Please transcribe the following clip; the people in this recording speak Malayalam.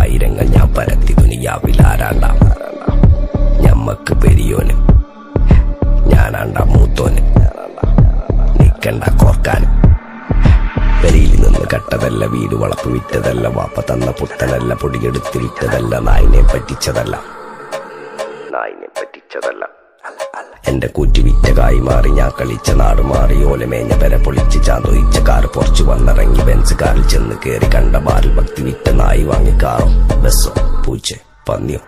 ആയിരങ്ങൾ ഞാൻ പരത്തി ദുനിയാവിലാരാണ്ടാം. ഞമ്മക്ക് പെരിയോന് ഞാനാണ്ടാ മൂത്തോന്, നിക്കണ്ട കോർക്കാന്. പെരിയിൽ നിന്ന് കട്ടതല്ല, വീട് വളപ്പ് വിറ്റതല്ല, വാപ്പ തന്ന പുത്തനല്ല, പൊടിയെടുത്ത് വിറ്റതല്ല, നായിനെ പറ്റിച്ചതല്ല. എന്റെ കൂറ്റി വിറ്റ കായി മാറി, ഞാൻ കളിച്ച നാട് മാറി, ഓലമേഞ്ഞ പെര പൊളിച്ച് ചാന്തൊയിച്ച കാറ് പൊറച്ചു വന്നിറങ്ങി, ബെൻസ് കാറിൽ ചെന്ന് കേറി, കണ്ട ബാറിൽ ഭക്തി വിറ്റ നായി വാങ്ങി കാറോ ബസ്സോ പൂച്ച പന്നിയോ.